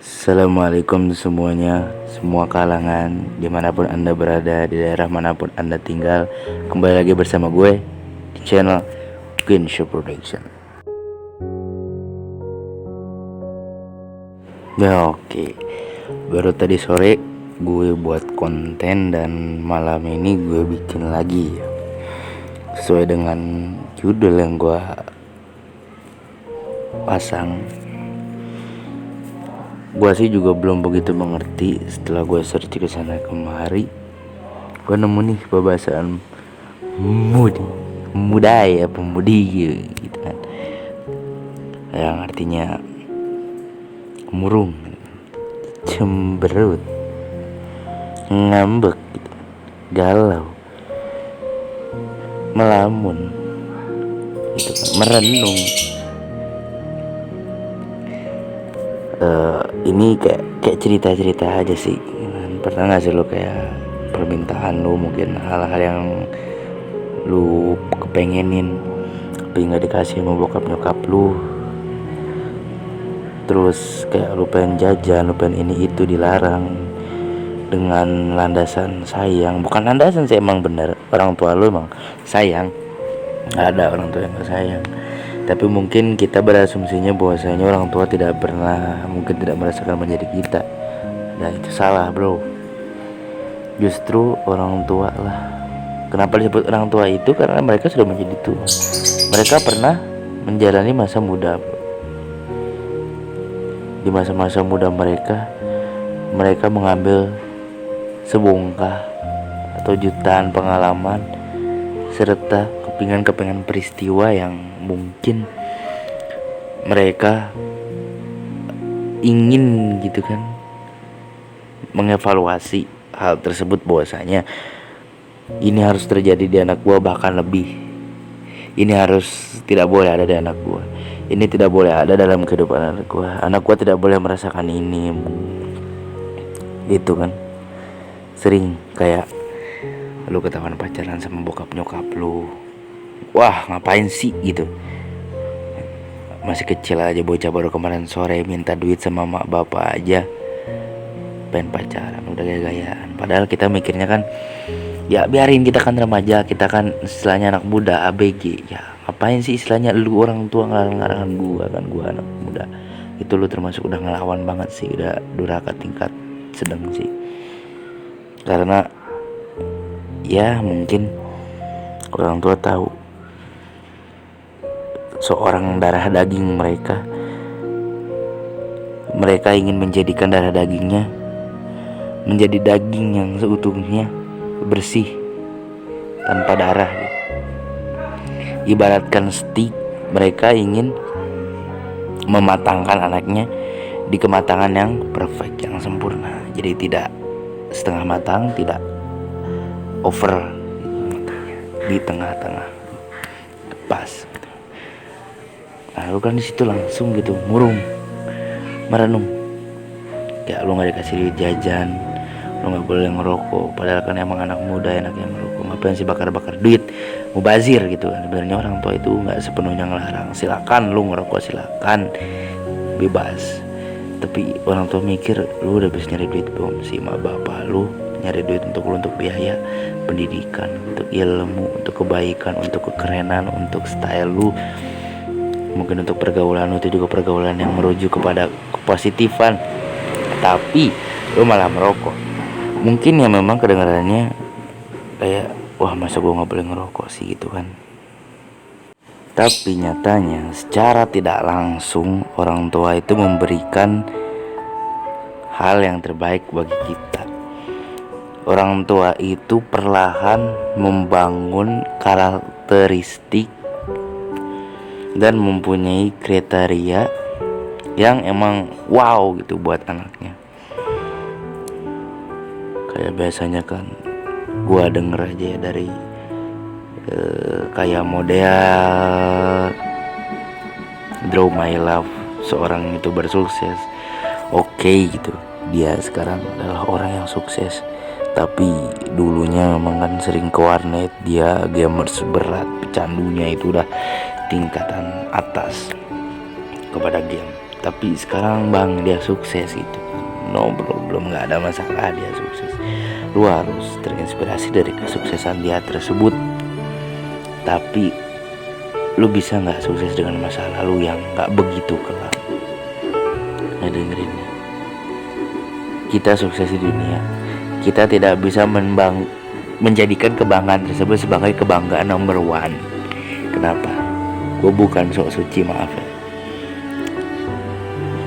Assalamualaikum semuanya, semua kalangan, dimanapun anda berada, di daerah manapun anda tinggal. Kembali lagi bersama gue di channel Queen Show Production. Ya oke, baru tadi sore gue buat konten dan malam ini gue bikin lagi ya, sesuai dengan judul yang gue pasang. Gue sih juga belum begitu mengerti. Setelah gue search ke sana kemari, gue nemu nih pembahasan pemudi gitu kan, yang artinya murung, cemberut, ngambek gitu, galau, melamun gitu kan, merenung. Ini kayak cerita-cerita aja sih. Pernah nggak sih lo kayak permintaan lo, mungkin hal-hal yang lu kepengenin tapi nggak dikasih sama bokap nyokap lu, terus kayak lu pengen jajan, lu pengen ini itu dilarang dengan landasan sayang. Bukan landasan sih, emang bener orang tua lu emang sayang. Ada orang tua yang gak sayang, tapi mungkin kita berasumsinya bahwasanya orang tua tidak pernah, mungkin tidak merasakan menjadi kita. Nah itu salah bro. Justru orang tua lah. Kenapa disebut orang tua itu? Karena mereka sudah menjadi tua. Mereka pernah menjalani masa muda bro. Di masa-masa muda mereka mengambil sebongkah atau jutaan pengalaman serta kepengen peristiwa yang mungkin mereka ingin gitu kan, mengevaluasi hal tersebut, bahwasanya ini harus terjadi di anak gua, bahkan lebih. Ini harus tidak boleh ada di anak gua. Ini tidak boleh ada dalam kehidupan anak gua. Anak gua tidak boleh merasakan ini. Gitu kan. Sering kayak lu ketahuan pacaran sama bokap nyokap lu. Wah, ngapain sih gitu. Masih kecil aja, bocah baru kemarin sore minta duit sama mak bapak aja pengen pacaran, udah gaya-gayaan. Padahal kita mikirnya kan, ya biarin, kita kan remaja, kita kan istilahnya anak muda, ABG. Ya ngapain sih istilahnya lu orang tua ngelarang-larangan gua, kan gua anak muda. Itu lu termasuk udah ngelawan banget sih, udah durhaka tingkat sedang sih. Karena ya mungkin orang tua tahu seorang darah daging mereka ingin menjadikan darah dagingnya menjadi daging yang seutuhnya bersih tanpa darah gitu. Ibaratkan steak, mereka ingin mematangkan anaknya di kematangan yang perfect, yang sempurna. Jadi tidak setengah matang, tidak over, di tengah-tengah, pas. Nah, lu kan di situ langsung gitu murung, merenung. Kayak lu nggak dikasih duit jajan, lu nggak boleh ngerokok. Padahal kan emang anak muda enak yang ngerokok. Ngapain sih bakar-bakar duit, mubazir gitu kan. Sebenarnya orang tua itu nggak sepenuhnya ngelarang. Silakan lu ngerokok, silakan, bebas. Tapi orang tua mikir, lu udah bisa nyari duit belum sih? Mak bapak lu nyari duit untuk lu, untuk biaya pendidikan, untuk ilmu, untuk kebaikan, untuk kekerenan, untuk style lu. Mungkin untuk pergaulan lu itu juga pergaulan yang merujuk kepada kepositifan, tapi lu malah merokok. Mungkin ya memang kedengarannya kayak, wah masa gua gak boleh ngerokok sih gitu kan. Tapi nyatanya secara tidak langsung orang tua itu memberikan hal yang terbaik bagi kita. Orang tua itu perlahan membangun karakteristik dan mempunyai kriteria yang emang wow gitu buat anaknya. Kayak biasanya kan gua denger aja ya dari kayak model Draw My Love, seorang YouTuber sukses. Oke gitu, dia sekarang adalah orang yang sukses, tapi dulunya memang kan sering ke warnet. Dia gamers berat, pecandunya itu udah tingkatan atas kepada game. Tapi sekarang bang dia sukses gitu. No bro, belum, nggak ada masalah dia sukses. Lu harus terinspirasi dari kesuksesan dia tersebut. Tapi lu bisa nggak sukses dengan masa lalu yang nggak begitu kelam? Nah dengerin nih, kita sukses di dunia, kita tidak bisa menjadikan kebanggaan tersebut sebagai kebanggaan number one. Kenapa? Gue bukan sok suci, maaf ya.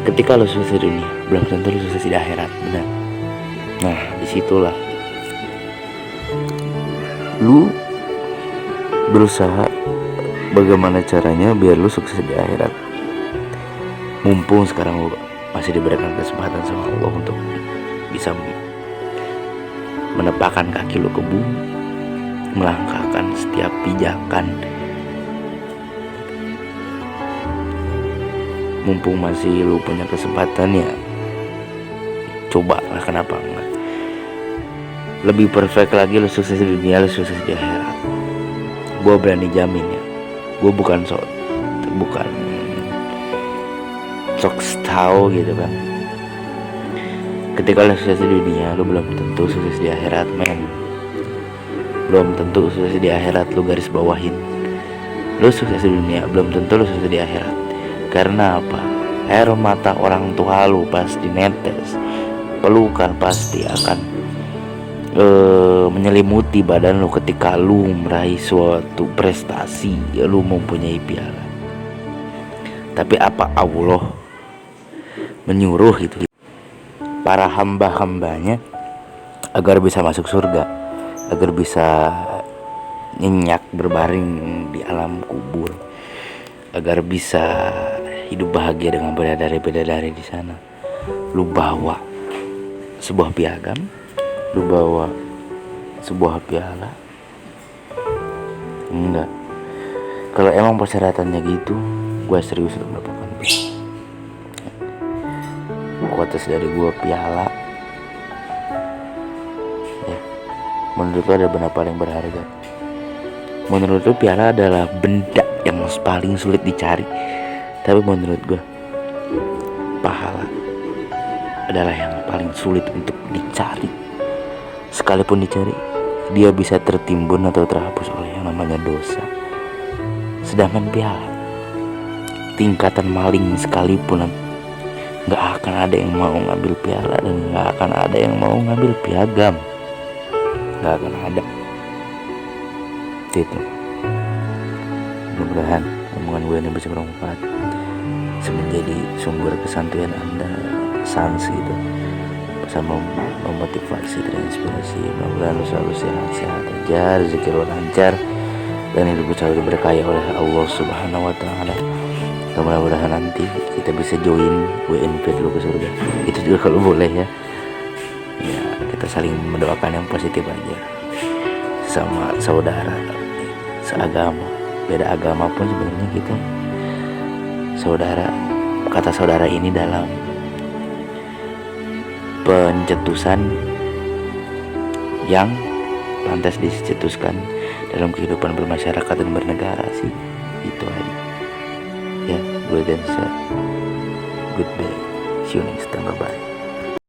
Ketika lo sukses di dunia, belum tentu lo sukses di akhirat, benar. Nah, disitulah lu berusaha bagaimana caranya biar lu sukses di akhirat. Mumpung sekarang lu masih diberikan kesempatan sama Allah untuk bisa menepakkan kaki lu ke bumi, melangkahkan setiap pijakan. Mumpung masih lu punya kesempatan ya, cobalah, kenapa enggak. Lebih perfect lagi lu sukses di dunia, lu sukses di akhirat. Gue berani jamin ya, gue bukan sok tahu gitu kan. Ketika lu sukses di dunia, lu belum tentu sukses di akhirat, men. Belum tentu sukses di akhirat, lu garis bawahin. Lu sukses di dunia, belum tentu lu sukses di akhirat. Karena apa? Air mata orang tua lu pasti netes, pelukan pasti akan menyelimuti badan lu ketika lu meraih suatu prestasi, lu mempunyai piala. Tapi apa Allah menyuruh itu para hamba-hambanya agar bisa masuk surga, agar bisa nyenyak berbaring di alam kubur, agar bisa hidup bahagia dengan bidadari-bidadari di sana. Lu bawa sebuah piagam, lu bawa sebuah piala? Enggak. Kalau emang persyaratannya gitu, gue serius untuk mendapatkan piala. Kualitas dari gue piala. Ya, menurut lo ada benda paling berharga? Menurut lo piala adalah benda yang paling sulit dicari. Tapi menurut gue, pahala adalah yang paling sulit untuk dicari. Sekalipun dicari, dia bisa tertimbun atau terhapus oleh yang namanya dosa. Sedangkan piala, tingkatan maling sekalipun gak akan ada yang mau ngambil piala, dan gak akan ada yang mau ngambil piagam. Gak akan ada. Itu mudah-mudahan omongan gue ini bisa bermanfaat, menjadi sumber kesantunan Anda, sans gitu, sama memotivasi, terinspirasi. Mudah-mudahan selalu sehat-sehat aja, rezeki lu lancar, dan hidup selalu diberkahi oleh Allah Subhanahu wa Ta'ala. Mudah-mudahan nanti kita bisa join, gue invite lu ke surga. Itu juga kalau boleh ya. Ya, kita saling mendoakan yang positif aja, sama saudara seagama. Beda agama pun sebenarnya kita saudara. Kata saudara ini dalam pencetusan yang pantas dicetuskan dalam kehidupan bermasyarakat dan bernegara sih. Itu aja ya, gue dan goodbye, see you next time, bye bye.